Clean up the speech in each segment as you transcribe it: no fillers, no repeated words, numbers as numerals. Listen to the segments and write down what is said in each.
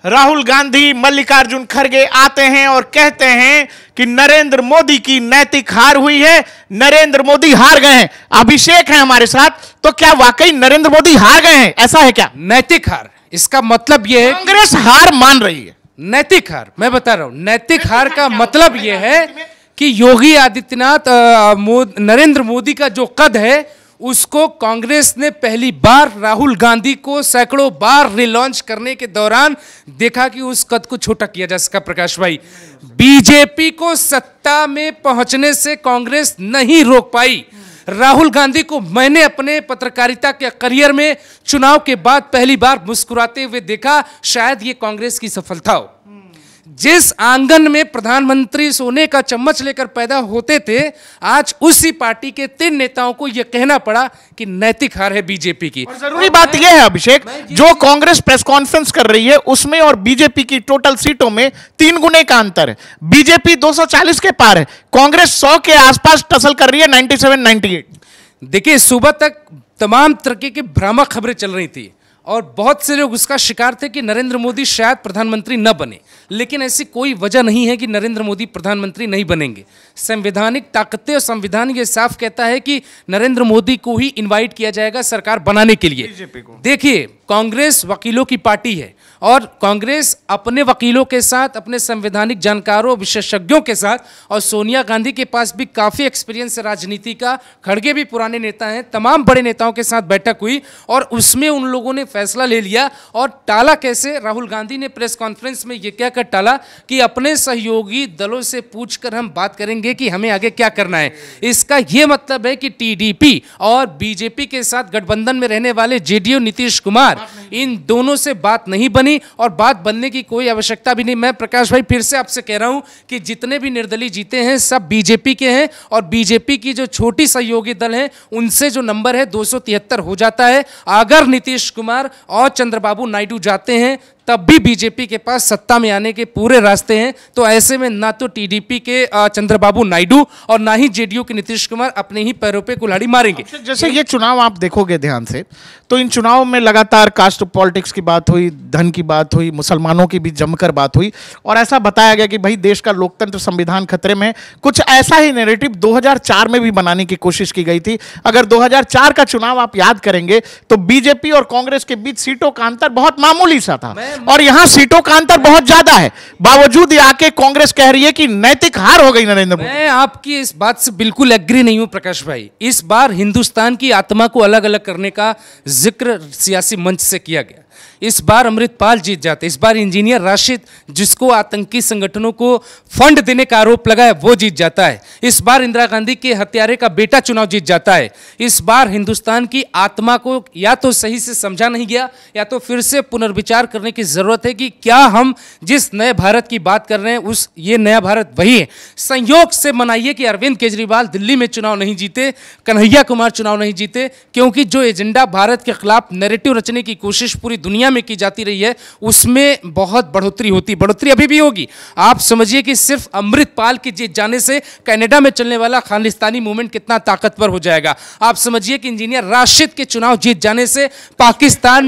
राहुल गांधी, मल्लिकार्जुन खड़गे आते हैं और कहते हैं कि नरेंद्र मोदी की नैतिक हार हुई है, नरेंद्र मोदी हार गए हैं। अभिषेक है हमारे साथ, तो क्या वाकई नरेंद्र मोदी हार गए हैं? ऐसा है क्या? नैतिक हार, इसका मतलब यह है कांग्रेस हार मान रही है। नैतिक हार, मैं बता रहा हूं, नैतिक हार का मतलब यह है कि योगी आदित्यनाथ, नरेंद्र मोदी का जो कद है उसको कांग्रेस ने पहली बार राहुल गांधी को सैकड़ों बार रिलॉन्च करने के दौरान देखा कि उस कद को छोटा किया जा सका। प्रकाश भाई, बीजेपी को सत्ता में पहुंचने से कांग्रेस नहीं रोक पाई। राहुल गांधी को मैंने अपने पत्रकारिता के करियर में चुनाव के बाद पहली बार मुस्कुराते हुए देखा। शायद ये कांग्रेस की सफलता हो। जिस आंगन में प्रधानमंत्री सोने का चम्मच लेकर पैदा होते थे, आज उसी पार्टी के 3 नेताओं को यह कहना पड़ा कि नैतिक हार है बीजेपी की। और जरूरी बात यह है अभिषेक, जो कांग्रेस प्रेस कॉन्फ्रेंस कर रही है उसमें और बीजेपी की टोटल सीटों में 3 गुने का अंतर है। बीजेपी 240 के पार है, कांग्रेस 100 के आसपास टसल कर रही है, 97, 98। देखिए, सुबह तक तमाम तरह की भ्रामक खबरें चल रही थी और बहुत से लोग उसका शिकार थे कि नरेंद्र मोदी शायद प्रधानमंत्री न बने, लेकिन ऐसी कोई वजह नहीं है कि नरेंद्र मोदी प्रधानमंत्री नहीं बनेंगे। संवैधानिक ताकतें और संविधान ये साफ कहता है कि नरेंद्र मोदी को ही इनवाइट किया जाएगा सरकार बनाने के लिए। देखिए, कांग्रेस वकीलों की पार्टी है और कांग्रेस अपने वकीलों के साथ, अपने संवैधानिक जानकारों, विशेषज्ञों के साथ, और सोनिया गांधी के पास भी काफी एक्सपीरियंस है राजनीति का, खड़गे भी पुराने नेता हैं, तमाम बड़े नेताओं के साथ बैठक हुई और उसमें उन लोगों ने फैसला ले लिया। और टाला कैसे? राहुल गांधी ने प्रेस कॉन्फ्रेंस में यह कहकर टाला कि अपने सहयोगी दलों से पूछकर हम बात करेंगे कि हमें आगे क्या करना है। इसका यह मतलब है कि टीडीपी और बीजेपी के साथ गठबंधन में रहने वाले जेडीयू नीतीश कुमार, इन दोनों से बात नहीं बनी और बात बनने की कोई आवश्यकता भी नहीं। मैं प्रकाश भाई फिर से आपसे कह रहा हूं कि जितने भी निर्दलीय जीते हैं सब बीजेपी के हैं और बीजेपी की जो छोटी सहयोगी दल है उनसे जो नंबर है 273 हो जाता है। अगर नीतीश कुमार और चंद्रबाबू नायडू जाते हैं तब भी बीजेपी के पास सत्ता में आने के पूरे रास्ते हैं। तो ऐसे में ना तो टीडीपी के चंद्रबाबू नायडू और ना ही जेडीयू के नीतीश कुमार अपने ही पैरों पे कुल्हाड़ी मारेंगे। जैसे ये चुनाव आप देखोगे ध्यान से, तो इन चुनावों में लगातार कास्ट पॉलिटिक्स की बात हुई, धन की बात हुई, मुसलमानों की भी जमकर बात हुई और ऐसा बताया गया कि भाई देश का लोकतंत्र, संविधान खतरे में। कुछ ऐसा ही नैरेटिव 2004 में भी बनाने की कोशिश की गई थी। अगर 2004 का चुनाव आप याद करेंगे तो बीजेपी और कांग्रेस के बीच सीटों का अंतर बहुत मामूली सा था और यहां सीटों का अंतर बहुत ज्यादा है। बावजूद आके कांग्रेस कह रही है कि नैतिक हार हो गई नरेंद्र मोदी। मैं आपकी इस बात से बिल्कुल एग्री नहीं हूं प्रकाश भाई। इस बार हिंदुस्तान की आत्मा को अलग अलग करने का जिक्र सियासी मंच से किया गया। इस बार अमृतपाल जीत जाते, इस बार इंजीनियर राशिद, जिसको आतंकी संगठनों को फंड देने का आरोप लगा है, वो जीत जाता है। इस बार इंदिरा गांधी के हत्यारे का बेटा चुनाव जीत जाता है। इस बार हिंदुस्तान की आत्मा को या तो सही से समझा नहीं गया या तो फिर से पुनर्विचार करने की जरूरत है कि क्या हम जिस नए भारत की बात कर रहे हैं उस ये नया भारत वही है। संयोग से मनाइए कि अरविंद केजरीवाल दिल्ली में चुनाव नहीं जीते, कन्हैया कुमार चुनाव नहीं जीते, क्योंकि जो एजेंडा भारत के खिलाफ नैरेटिव रचने की कोशिश पूरी दुनिया में की जाती रही है उसमें बहुत बढ़ोतरी अभी भी होगी। आप समझिए कि सिर्फ अमृतपाल की जीत जाने से कनाडा में चलने वाला खालिस्तानी मूवमेंट कितना ताकतवर हो जाएगा। आप समझिए कि इंजीनियर राशिद के चुनाव जीत जाने से पाकिस्तान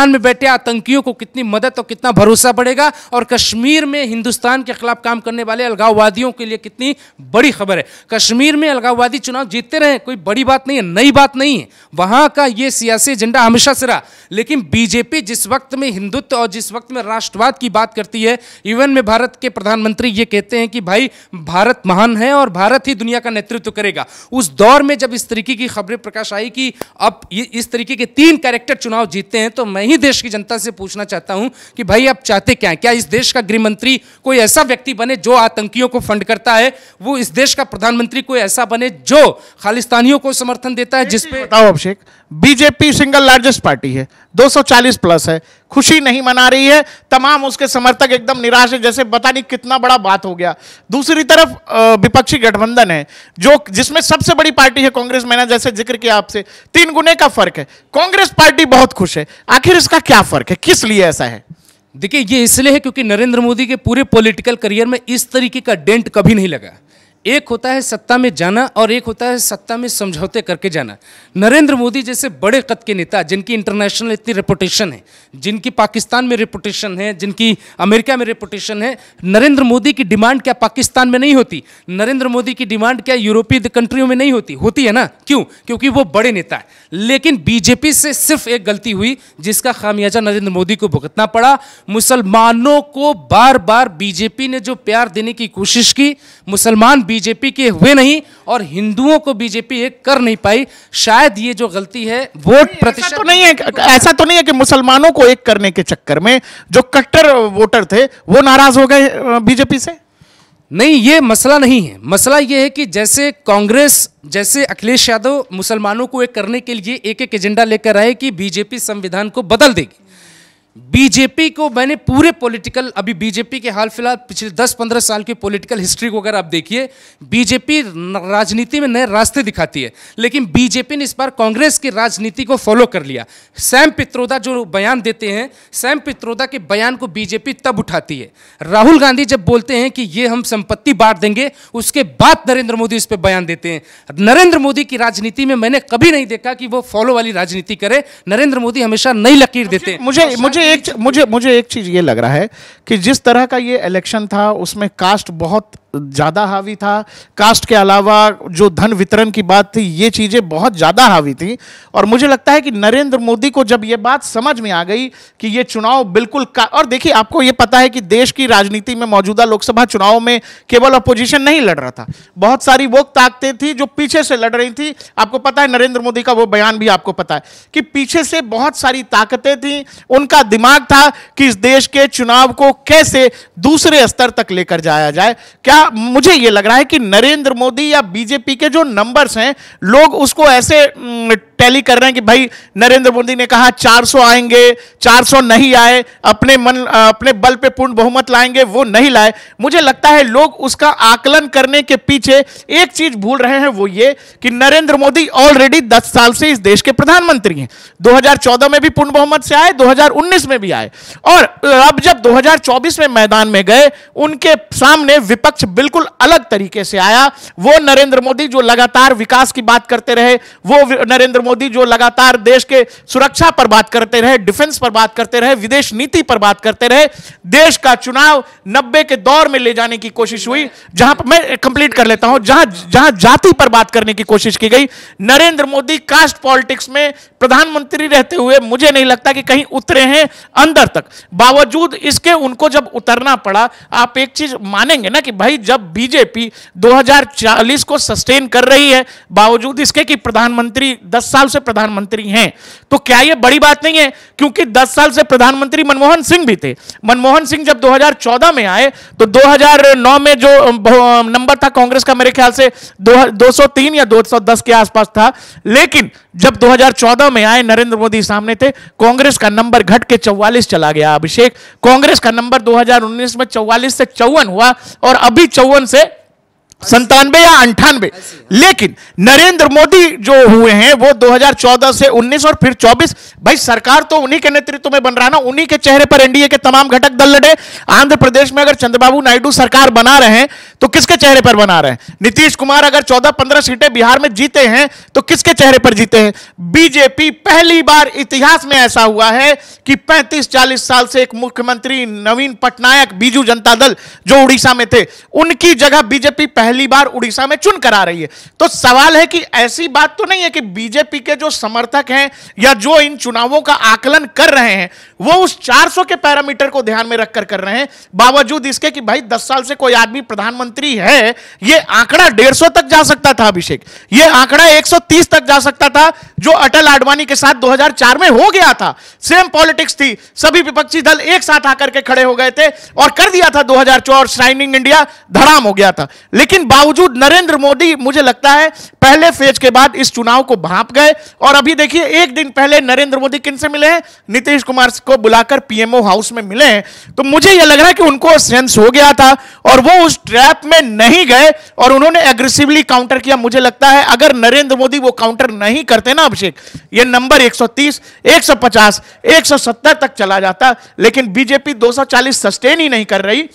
में बैठे आतंकियों को कितनी मदद और कितना भरोसा बढ़ेगा और कश्मीर में हिंदुस्तान के खिलाफ काम करने वाले अलगाववादियों के लिए कितनी बड़ी खबर है। कश्मीर में अलगाववादी चुनाव जीतते रहे, कोई बड़ी बात नहीं है, नई बात नहीं है, वहां का ये सियासी एजेंडा हमेशा से रहा। लेकिन बीजेपी जिस वक्त में हिंदुत्व और जिस वक्त में राष्ट्रवाद की बात करती है, इवन में भारत के प्रधानमंत्री ये कहते हैं कि भाई भारत महान है और भारत ही दुनिया का नेतृत्व करेगा। उस दौर में जब इस तरीके की खबरें प्रकाश आई कि अब इस तरीके के 3 कैरेक्टर चुनाव जीतते हैं, तो मैं ही देश की जनता से पूछना चाहता हूं कि भाई आप चाहते क्या है? क्या इस देश का गृह मंत्री कोई ऐसा व्यक्ति बने जो आतंकियों को फंड करता है? वो इस देश का प्रधानमंत्री कोई ऐसा बने जो खालिस्तानियों को समर्थन देता है? जिसपे बताओ अभिषेक, बीजेपी सिंगल लार्जेस्ट पार्टी है, 240 प्लस है, खुशी नहीं मना रही है, तमाम उसके समर्थक एकदम निराश है, जैसे पता नहीं कितना बड़ा बात हो गया। दूसरी तरफ विपक्षी गठबंधन है जो जिसमें सबसे बड़ी पार्टी है कांग्रेस। मैंने जैसे जिक्र किया आपसे, 3 गुने का फर्क है। कांग्रेस पार्टी बहुत खुश है। आखिर इसका क्या फर्क है, किस लिए ऐसा है? देखिए, ये इसलिए है क्योंकि नरेंद्र मोदी के पूरे पॉलिटिकल करियर में इस तरीके का डेंट कभी नहीं लगा। एक होता है सत्ता में जाना और एक होता है सत्ता में समझौते करके जाना। नरेंद्र मोदी जैसे बड़े कद के नेता जिनकी इंटरनेशनल इतनी रेपुटेशन है, जिनकी पाकिस्तान में रेपुटेशन है, जिनकी अमेरिका में रेपुटेशन है, नरेंद्र मोदी की डिमांड क्या पाकिस्तान में नहीं होती? नरेंद्र मोदी की डिमांड क्या यूरोपीय कंट्रियों में नहीं होती? होती है ना। क्यों? क्योंकि वो बड़े नेता है। लेकिन बीजेपी से सिर्फ एक गलती हुई जिसका खामियाजा नरेंद्र मोदी को भुगतना पड़ा। मुसलमानों को बार बार बीजेपी ने जो प्यार देने की कोशिश की, मुसलमान बीजेपी के हुए नहीं और हिंदुओं को बीजेपी एक कर नहीं पाई। शायद ये जो गलती है वोट प्रतिशत तो नहीं है, ऐसा तो नहीं है कि मुसलमानों को एक करने के चक्कर में जो कट्टर वोटर थे वो नाराज हो गए बीजेपी से? नहीं, ये मसला नहीं है। मसला ये है कि जैसे कांग्रेस, जैसे अखिलेश यादव मुसलमानों को एक करने के लिए एक एक एजेंडा लेकर आए कि बीजेपी संविधान को बदल देगी। बीजेपी को मैंने पूरे पॉलिटिकल, अभी बीजेपी के हाल फिलहाल पिछले 10-15 साल की पॉलिटिकल हिस्ट्री को अगर आप देखिए, बीजेपी राजनीति में नए रास्ते दिखाती है। लेकिन बीजेपी ने इस बार कांग्रेस की राजनीति को फॉलो कर लिया। सैम पित्रोदा जो बयान देते हैं, सैम पित्रोदा के बयान को बीजेपी तब उठाती है। राहुल गांधी जब बोलते हैं कि ये हम संपत्ति बांट देंगे, उसके बाद नरेंद्र मोदी इस पर बयान देते हैं। नरेंद्र मोदी की राजनीति में मैंने कभी नहीं देखा कि वो फॉलो वाली राजनीति करे। नरेंद्र मोदी हमेशा नई लकीर देते हैं। मुझे एक चीज ये लग रहा है कि जिस तरह का ये इलेक्शन था उसमें कास्ट बहुत ज्यादा हावी था। कास्ट के अलावा जो धन वितरण की बात थी, ये चीजें बहुत ज्यादा हावी थी। और मुझे लगता है कि नरेंद्र मोदी को जब ये बात समझ में आ गई कि ये चुनाव बिल्कुल और देखिए, आपको ये पता है कि देश की राजनीति में मौजूदा लोकसभा चुनाव में केवल अपोजिशन नहीं लड़ रहा था, बहुत सारी वो ताकतें थी जो पीछे से लड़ रही थी। आपको पता है, नरेंद्र मोदी का वो बयान भी आपको पता है कि पीछे से बहुत सारी ताकतें थी। उनका दिमाग था कि इस देश के चुनाव को कैसे दूसरे स्तर तक लेकर जाया जाए। क्या मुझे यह लग रहा है कि नरेंद्र मोदी या बीजेपी के जो नंबर्स हैं, लोग उसको ऐसे टैली कर रहे हैं कि भाई नरेंद्र मोदी ने कहा 400 आएंगे, 400 नहीं आए, अपने बल पे पूर्ण बहुमत लाएंगे, वो नहीं लाए। मुझे लगता है लोग उसका आकलन करने के पीछे एक चीज भूल रहे हैं, वो ये कि नरेंद्र मोदी ऑलरेडी 10 साल से इस देश के प्रधानमंत्री हैं। 2014 में भी पूर्ण बहुमत से आए, 2019 में भी आए, और अब जब 2024 में मैदान में गए, उनके सामने विपक्ष बिल्कुल अलग तरीके से आया। वो नरेंद्र मोदी जो लगातार विकास की बात करते रहे, वो नरेंद्र मोदी जो लगातार देश के सुरक्षा पर बात करते रहे, डिफेंस पर बात करते रहे, विदेश नीति पर बात करते रहे। देश का चुनाव 90 के दौर में ले जाने की कोशिश हुई, जहां पर मैं कंप्लीट कर लेता हूं, जहां जाति पर बात करने की कोशिश की गई। नरेंद्र मोदी कास्ट पॉलिटिक्स में प्रधानमंत्री रहते हुए मुझे नहीं लगता कि कहीं उतरे हैं अंदर तक। बावजूद इसके उनको जब उतरना पड़ा, आप एक चीज मानेंगे ना कि भाई जब बीजेपी 2040 को सस्टेन कर रही है, बावजूद इसके कि प्रधानमंत्री 10 साल से प्रधानमंत्री हैं, तो क्या यह बड़ी बात नहीं है? क्योंकि 10 साल से प्रधानमंत्री मनमोहन सिंह भी थे। मनमोहन सिंह जब 2014 में आए तो 2009 में जो नंबर था कांग्रेस का, मेरे ख्याल से 203 या 210 के आसपास था। लेकिन जब 2014 में आए, नरेंद्र मोदी सामने थे, कांग्रेस का नंबर घट के 44 चला गया। अभिषेक, कांग्रेस का नंबर 2019 में 44 से 54 हुआ और अभी 54 से 97 या 98। लेकिन नरेंद्र मोदी जो हुए हैं वो 2014 से 19 और फिर 24, भाई सरकार तो उन्हीं के नेतृत्व में बन रहा है ना, उन्हीं के चेहरे पर एनडीए के तमाम घटक दल लड़े। आंध्र प्रदेश में अगर चंद्रबाबू नायडू सरकार बना रहे हैं तो किसके चेहरे पर बना रहे हैं? नीतीश कुमार अगर 14-15 सीटें बिहार में जीते हैं तो किसके चेहरे पर जीते हैं? बीजेपी, पहली बार इतिहास में ऐसा हुआ है कि 35-40 साल से एक मुख्यमंत्री नवीन पटनायक, बीजू जनता दल जो उड़ीसा में थे, उनकी जगह बीजेपी पहली बार उड़ीसा में चुन कर आ रही है। तो सवाल है कि ऐसी बात तो नहीं है कि बीजेपी के जो समर्थक हैं या जो इन चुनावों का आकलन कर रहे हैं वो उस 400 के पैरामीटर को ध्यान में रखकर कर रहे हैं, बावजूद इसके कि भाई 10 साल से कोई आदमी प्रधानमंत्री है। ये आंकड़ा 150 तक जा सकता था अभिषेक, ये आंकड़ा 130 तक जा सकता था, जो अटल आडवाणी के साथ 2004 में हो गया था। सेम पॉलिटिक्स थी, सभी विपक्षी दल एक साथ आकर के खड़े हो गए थे और कर दिया था 2004, श्राइनिंग इंडिया धड़ाम हो गया था। लेकिन बावजूद नरेंद्र मोदी, मुझे लगता है पहले फेज के बाद इस चुनाव को भांप गए। और अभी देखिए, एक दिन पहले नरेंद्र मोदी किनसे मिले हैं? नीतीश कुमार को बुलाकर पीएमओ हाउस में मिले हैं। तो मुझे यह लग रहा है कि उनको सेंस हो गया था और वो उस ट्रैप में नहीं गए और उन्होंने एग्रेसिवली काउंटर किया। मुझे लगता है अगर नरेंद्र मोदी वो काउंटर नहीं करते ना अभिषेक, ये नंबर 130, 150, 170 तक चला जाता। लेकिन बीजेपी 240 सस्टेन ही नहीं कर रही।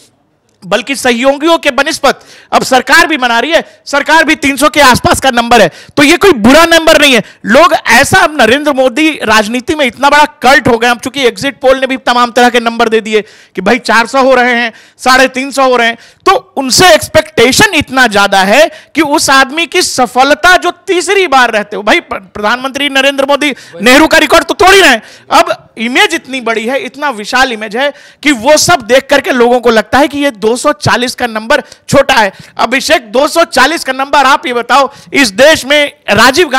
बल्कि सहयोगियों के बनिस्पत अब सरकार भी बना रही है, सरकार भी 300 के आसपास का नंबर है, तो ये कोई बुरा नंबर नहीं है। लोग ऐसा, अब नरेंद्र मोदी राजनीति में इतना बड़ा कल्ट हो गए, अब चूंकि एग्जिट पोल ने भी तमाम तरह के नंबर दे दिए कि भाई 400 हो रहे हैं, 350 हो रहे हैं, तो उनसे एक्सपेक्टेशन इतना ज्यादा है कि उस आदमी की सफलता जो तीसरी बार रहते हो, भाई प्रधानमंत्री नरेंद्र मोदी नेहरू का रिकॉर्ड तो तोड़ ही रहे हैं, अब इमेज इतनी बड़ी है, इतना विशाल इमेज है कि वो सब देख करके लोगों को लगता है कि ये 240 का नंबर छोटा है। अभिषेक, 240 का नंबर, आप ये बताओ इस देश में राजीव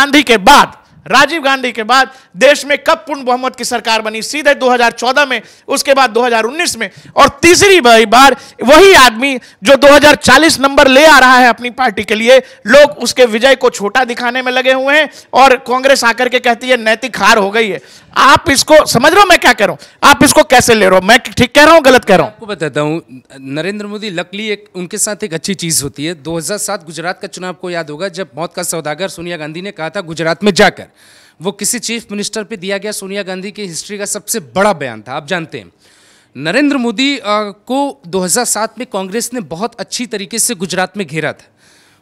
गांधी के बाद देश में कब पूर्ण बहुमत की सरकार बनी? सीधे 2014 में, उसके बाद 2019 में, और तीसरी बार वही आदमी जो 2040 नंबर ले आ रहा है अपनी पार्टी के लिए, लोग उसके विजय को छोटा दिखाने में लगे हुए हैं और कांग्रेस आकर के कहती है नैतिक हार हो गई है। आप इसको समझ रहे हो मैं क्या कह रहा हूं? आप इसको कैसे ले रहे हो? मैं ठीक कह रहा हूं, गलत कह रहा हूं? आपको बताता हूं, नरेंद्र मोदी लकली उनके साथ एक अच्छी चीज होती है। 2007 गुजरात का चुनाव को याद होगा, जब मौत का सौदागर सोनिया गांधी ने कहा था गुजरात में जाकर, वो किसी चीफ मिनिस्टर पे दिया गया सोनिया गांधी की हिस्ट्री का सबसे बड़ा बयान था, आप जानते हैं। नरेंद्र मोदी को 2007 में कांग्रेस ने बहुत अच्छी तरीके से गुजरात में घेरा था।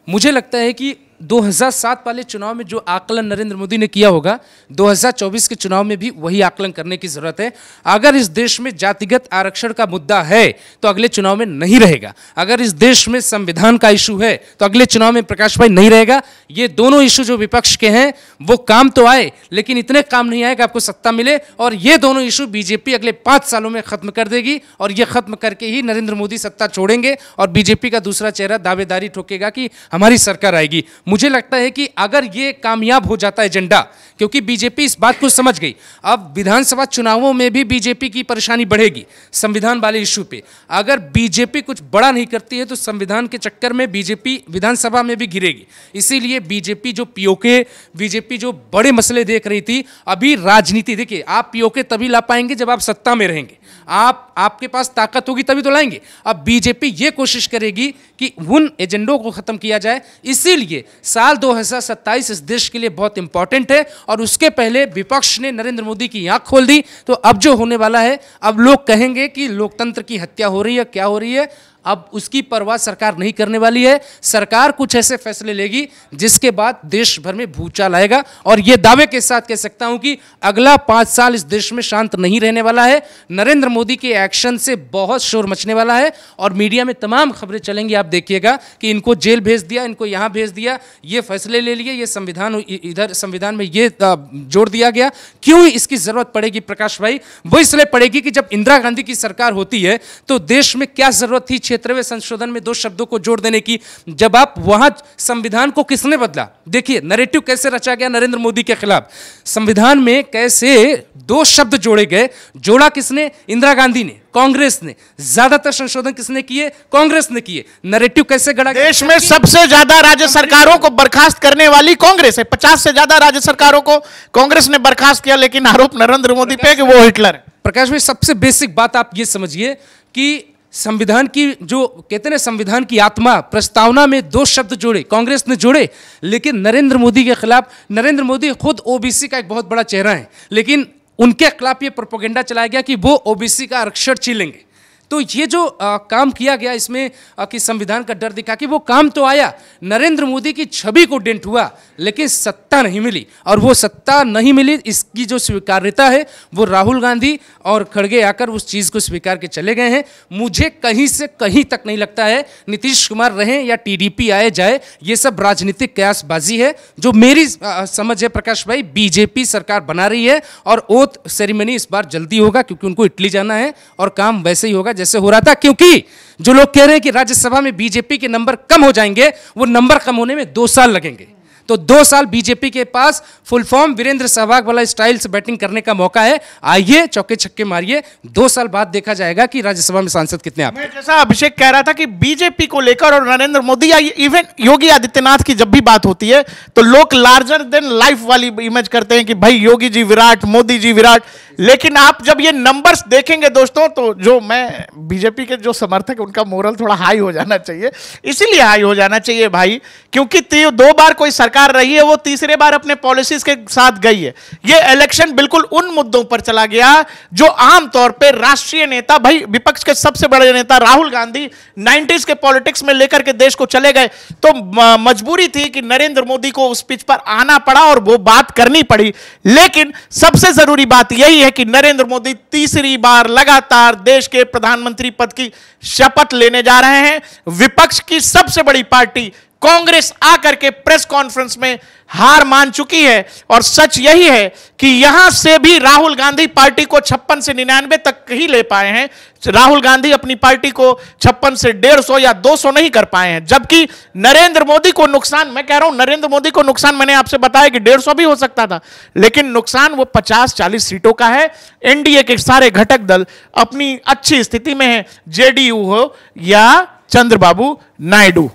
मुझे लगता है कि 2007 वाले चुनाव में जो आकलन नरेंद्र मोदी ने किया होगा, 2024 के चुनाव में भी वही आकलन करने की जरूरत है। अगर इस देश में जातिगत आरक्षण का मुद्दा है तो अगले चुनाव में नहीं रहेगा। अगर इस देश में संविधान का इशू है तो अगले चुनाव में प्रकाश भाई नहीं रहेगा। ये दोनों इशू जो विपक्ष के हैं वो काम तो आए, लेकिन इतने काम नहीं आए कि आपको सत्ता मिले, और ये दोनों इशू बीजेपी अगले 5 सालों में खत्म कर देगी, और ये खत्म करके ही नरेंद्र मोदी सत्ता छोड़ेंगे और बीजेपी का दूसरा चेहरा दावेदारी ठोकेगा कि हमारी सरकार आएगी। मुझे लगता है कि अगर ये कामयाब हो जाता एजेंडा, क्योंकि बीजेपी इस बात को समझ गई, अब विधानसभा चुनावों में भी बीजेपी की परेशानी बढ़ेगी संविधान वाले इशू पे। अगर बीजेपी कुछ बड़ा नहीं करती है तो संविधान के चक्कर में बीजेपी विधानसभा में भी गिरेगी। इसीलिए बीजेपी जो पीओके, बीजेपी जो बड़े मसले देख रही थी, अभी राजनीति देखिए, आप पीओके तभी ला पाएंगे जब आप सत्ता में रहेंगे, आपके पास ताकत होगी तभी तो लाएंगे। अब बीजेपी ये कोशिश करेगी कि उन एजेंडों को खत्म किया जाए, इसीलिए साल 2027 इस देश के लिए बहुत इंपॉर्टेंट है, और उसके पहले विपक्ष ने नरेंद्र मोदी की आंख खोल दी। तो अब जो होने वाला है, अब लोग कहेंगे कि लोकतंत्र की हत्या हो रही है, क्या हो रही है, अब उसकी परवाह सरकार नहीं करने वाली है। सरकार कुछ ऐसे फैसले लेगी जिसके बाद देश भर में भूचाल आएगा, और यह दावे के साथ कह सकता हूं कि अगला 5 साल इस देश में शांत नहीं रहने वाला है। नरेंद्र मोदी के एक्शन से बहुत शोर मचने वाला है, और मीडिया में तमाम खबरें चलेंगी, आप देखिएगा कि इनको जेल भेज दिया, इनको यहां भेज दिया, ये फैसले ले लिए, ये संविधान इधर संविधान में ये जोड़ दिया गया। क्यों इसकी जरूरत पड़ेगी प्रकाश भाई? वो इसलिए पड़ेगी कि जब इंदिरा गांधी की सरकार होती है तो देश में क्या जरूरत थी क्षेत्रव्य संशोधन में 2 शब्दों को जोड़ देने की, जब आप वहां संविधान को किसने बदला? देखिए नैरेटिव कैसे रचा गया नरेंद्र मोदी के खिलाफ, संविधान में कैसे 2 शब्द जोड़े गए। जोड़ा किसने? इंदिरा गांधी ने, कांग्रेस ने। ज्यादातर संशोधन किसने किए? कांग्रेस ने किए। नैरेटिव कैसे गढ़ा? देश में सबसे ज्यादा राज्य सरकारों को बर्खास्त करने वाली कांग्रेस है। 50 से ज्यादा राज्य सरकारों को कांग्रेस ने बर्खास्त किया, लेकिन आरोप नरेंद्र मोदी पे कि वो हिटलर है। प्रकाश भाई, सबसे बेसिक बात आप ये समझिए कि संविधान की जो कहते हैं संविधान की आत्मा, प्रस्तावना में 2 शब्द जोड़े, कांग्रेस ने जोड़े, लेकिन नरेंद्र मोदी के खिलाफ, नरेंद्र मोदी खुद ओबीसी का एक बहुत बड़ा चेहरा है, लेकिन उनके खिलाफ ये प्रोपेगेंडा चलाया गया कि वो ओबीसी का आरक्षण छीनेंगे। तो ये जो काम किया गया इसमें कि संविधान का डर दिखा कि वो काम तो आया, नरेंद्र मोदी की छवि को डेंट हुआ, लेकिन सत्ता नहीं मिली। और वो सत्ता नहीं मिली, इसकी जो स्वीकार्यता है वो राहुल गांधी और खड़गे आकर उस चीज़ को स्वीकार के चले गए हैं। मुझे कहीं से कहीं तक नहीं लगता है नीतीश कुमार रहें या टीडीपी आए जाए, ये सब राजनीतिक कयासबाजी है। जो मेरी समझ है प्रकाश भाई, बीजेपी सरकार बना रही है, और ओथ सेरेमनी इस बार जल्दी होगा क्योंकि उनको इटली जाना है, और काम वैसे ही होगा जैसे हो रहा था। क्योंकि जो लोग कह रहे हैं कि राज्यसभा में बीजेपी के नंबर कम हो जाएंगे, वो नंबर कम होने में 2 साल लगेंगे। तो 2 साल बीजेपी के पास फुल फॉर्म वीरेंद्र सहवाग वाला स्टाइल से बैटिंग करने का मौका है। आइए चौके छक्के मारिए, 2 साल बाद देखा जाएगा कि राज्यसभा में सांसद कितने आते हैं। जैसा अभिषेक कह रहा था कि बीजेपी को लेकर और नरेंद्र मोदी या इवन योगी आदित्यनाथ की जब भी बात होती है तो लोग लार्जर देन लाइफ वाली इमेज करते हैं कि भाई योगी जी विराट, मोदी जी विराट। लेकिन आप जब ये नंबर्स देखेंगे दोस्तों, तो जो मैं बीजेपी के जो समर्थक है उनका मोरल थोड़ा हाई हो जाना चाहिए। इसीलिए हाई हो जाना चाहिए भाई, क्योंकि 2 बार कोई सरकार सरकार रही है वो तीसरे बार अपने पॉलिसीज के साथ गई है। ये इलेक्शन बिल्कुल उन मुद्दों पर चला गया जो आमतौर पे राष्ट्रीय नेता, भाई विपक्ष के सबसे बड़े नेता राहुल गांधी 90s के पॉलिटिक्स में लेकर के देश को चले गए, तो मजबूरी थी कि नरेंद्र मोदी को उस पिच पर आना पड़ा और वो बात करनी पड़ी। लेकिन सबसे जरूरी बात यही है कि नरेंद्र मोदी तीसरी बार लगातार देश के प्रधानमंत्री पद की शपथ लेने जा रहे हैं। विपक्ष की सबसे बड़ी पार्टी कांग्रेस आकर के प्रेस कॉन्फ्रेंस में हार मान चुकी है और सच यही है कि यहां से भी राहुल गांधी पार्टी को 56 से 99 तक ही ले पाए हैं। राहुल गांधी अपनी पार्टी को 56 से 150 या 200 नहीं कर पाए हैं, जबकि नरेंद्र मोदी को नुकसान, मैं कह रहा हूं नरेंद्र मोदी को नुकसान, मैंने आपसे बताया कि 150 भी हो सकता था, लेकिन नुकसान वो 50-40 सीटों का है। एनडीए के सारे घटक दल अपनी अच्छी स्थिति में है, जेडीयू हो या चंद्रबाबू नायडू।